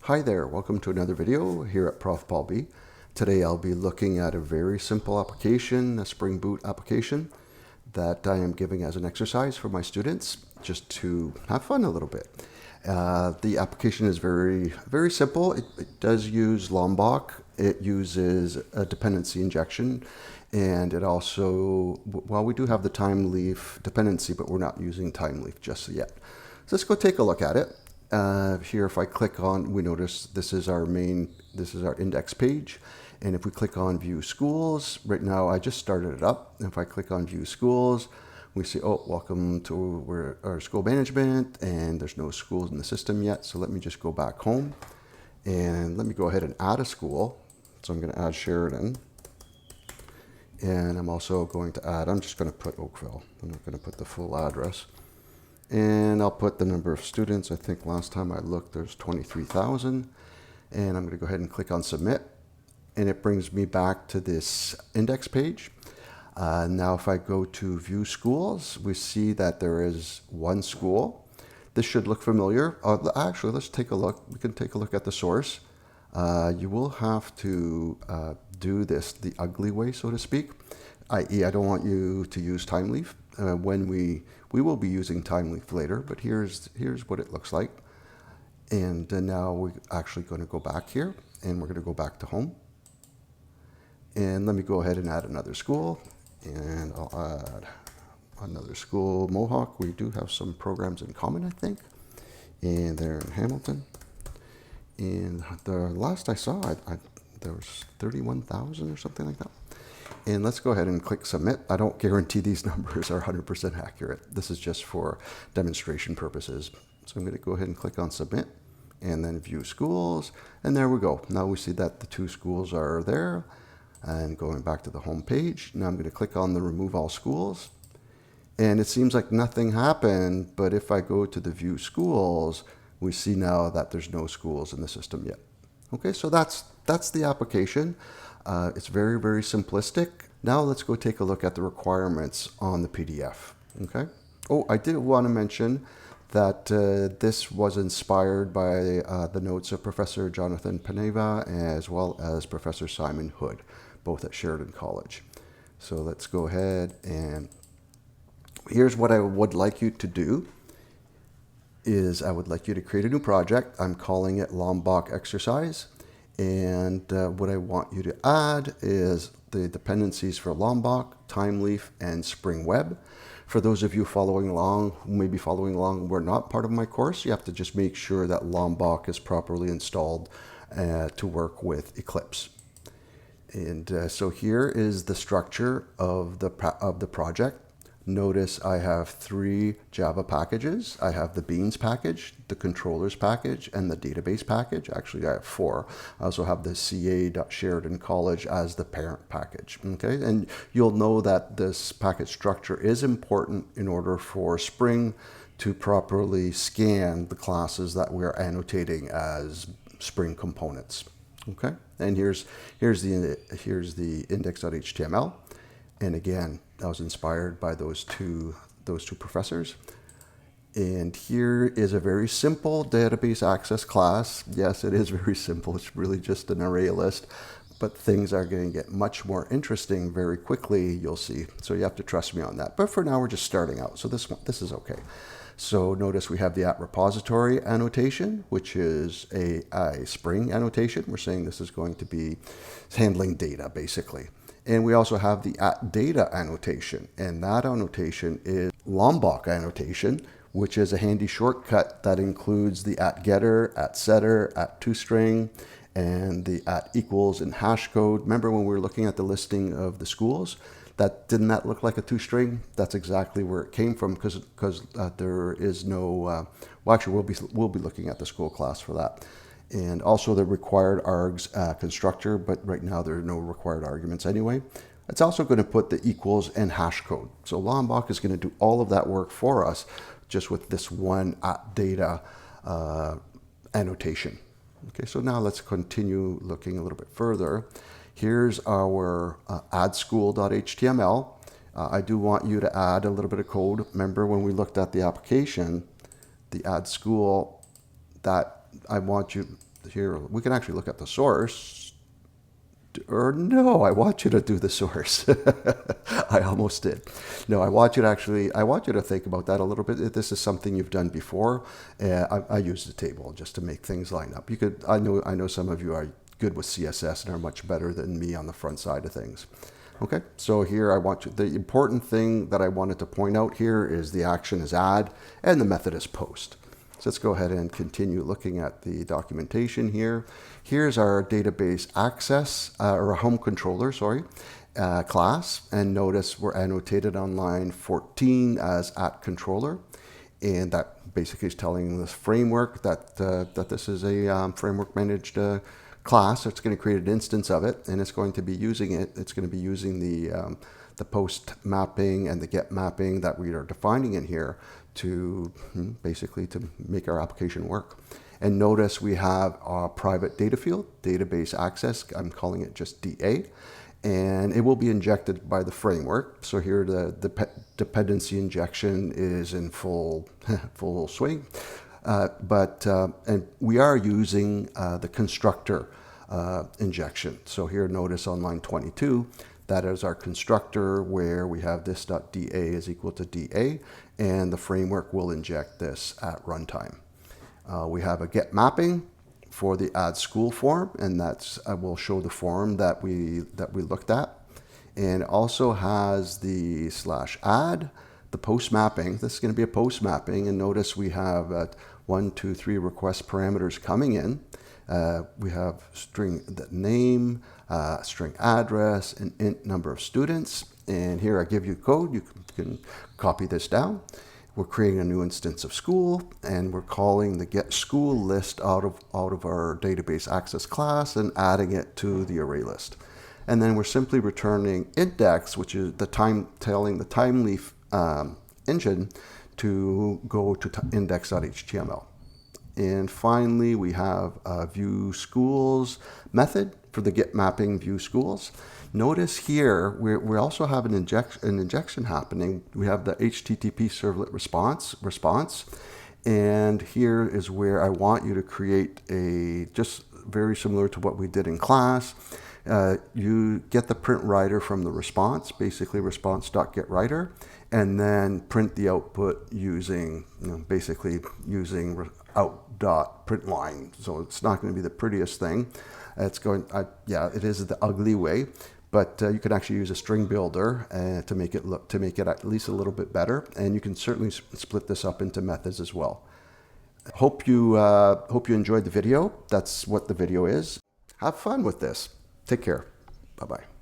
Hi there, welcome to another video here at Prof. Paul B. Today I'll be looking at a very simple application, a Spring Boot application that I am giving as an exercise for my students just to have fun a little bit. The application is very simple. It does use Lombok. It uses a dependency injection, and it also, well, we do have the time leaf dependency, but we're not using time leaf just yet. So let's go take a look at it. Here, if I click on, we notice this is our index page. And if we click on View Schools, right now I just started it up. If I click on View Schools, we see, oh, welcome to our school management, and there's no schools in the system yet. So let me just go back home, and let me go ahead and add a school. So I'm going to add Sheridan. And I'm also going to add, I'm just going to put Oakville. I'm not going to put the full address. And I'll put the number of students. I think last time I looked, there's 23,000. And I'm going to go ahead and click on Submit. And it brings me back to this index page. Now, if I go to View Schools, we see that there is one school. This should look familiar. Actually, let's take a look. We can take a look at the source. You will have to do this the ugly way, so to speak, i.e. I don't want you to use time leaf. When we will be using time leaf later, but here's what it looks like. And now we're actually going to go back here, and we're going to go back to home. And let me go ahead and add another school, and I'll add another school, Mohawk. We do have some programs in common, I think, and they're in Hamilton. And the last I saw, there was 31,000 or something like that. And let's go ahead and click Submit. I don't guarantee these numbers are 100% accurate. This is just for demonstration purposes. So I'm going to go ahead and click on Submit, and then View Schools, and there we go. Now we see that the two schools are there. And going back to the home page, now I'm going to click on the Remove All Schools. And it seems like nothing happened, but if I go to the View Schools, we see now that there's no schools in the system yet. Okay, so that's the application. It's very simplistic. Now let's go take a look at the requirements on the PDF. Okay. Oh, I did want to mention that this was inspired by the notes of Professor Jonathan Paneva as well as Professor Simon Hood, both at Sheridan College. So let's go ahead, and here's what I would like you to do. I would like you to create a new project. I'm calling it Lombok Exercise. And what I want you to add is the dependencies for Lombok, Timeleaf, and Spring Web. For those of you following along, who may be following along, were not part of my course, you have to just make sure that Lombok is properly installed to work with Eclipse. And so here is the structure of the project. Notice I have 3 Java packages. I have the Beans package, the controllers package, and the database package. Actually, I have 4. I also have the ca.sheridan college as the parent package. Okay, and you'll know that this package structure is important in order for Spring to properly scan the classes that we're annotating as Spring components. Okay, and here's the index.html. And again, I was inspired by those two professors. And here is a very simple database access class. Yes, it is very simple. It's really just an array list, but things are going to get much more interesting very quickly, you'll see. So you have to trust me on that. But for now, we're just starting out. So this is okay. So notice we have the @repository annotation, which is a Spring annotation. We're saying this is going to be handling data, basically. And we also have the @data annotation, and that annotation is Lombok annotation, which is a handy shortcut that includes the @getter, @setter, @toString, and the @equals and hash code. Remember when we were looking at the listing of the schools? Didn't that look like a toString? That's exactly where it came from, because there is no. Well, actually, we'll be looking at the school class for that. And also the required args constructor, but right now there are no required arguments anyway. It's also going to put the equals and hash code. So Lombok is going to do all of that work for us just with this one @data annotation. Okay, so now let's continue looking a little bit further. Here's our addschool.html. I do want you to add a little bit of code. Remember when we looked at the application, the add school, that I want you, here, we can actually look at the source. Or no, I want you to do the source. I almost did. No, I want you to think about that a little bit. If this is something you've done before, I use the table just to make things line up. I know some of you are good with CSS and are much better than me on the front side of things. Okay, so here the important thing that I wanted to point out here is the action is add and the method is post. So let's go ahead and continue looking at the documentation here. Here's our database access, or a home controller, class. And notice we're annotated on line 14 as @controller. And that basically is telling this framework that this is a framework managed class. So it's going to create an instance of it, and it's going to be using it. It's going to be using the post mapping and the get mapping that we are defining in here to basically to make our application work. And notice we have our private data field, database access. I'm calling it just DA, and it will be injected by the framework. So here the dependency injection is in full swing. And we are using the constructor injection. So here, notice on line 22, that is our constructor where we have this.da is equal to DA, and the framework will inject this at runtime. We have a get mapping for the add school form, and that's will show the form that we looked at, and also has the /add, the post mapping. This is going to be a post mapping, and notice we have 1, 2, 3 request parameters coming in. We have string name, string address, and int number of students. And here I give you code. You can copy this down. We're creating a new instance of school, and we're calling the get school list out of our database access class and adding it to the array list. And then we're simply returning index, which is telling the timely engine to go to index.html. And finally, we have a view schools method for the get mapping view schools. Notice here, we also have an injection happening. We have the HTTP servlet response. And here is where I want you to create just very similar to what we did in class. You get the print writer from the response, basically response.getWriter, and then print the output using, basically using out.println. So it's not going to be the prettiest thing. It's going, it is the ugly way, but you can actually use a string builder to make it at least a little bit better. And you can certainly split this up into methods as well. Hope you enjoyed the video. That's what the video is. Have fun with this. Take care. Bye-bye.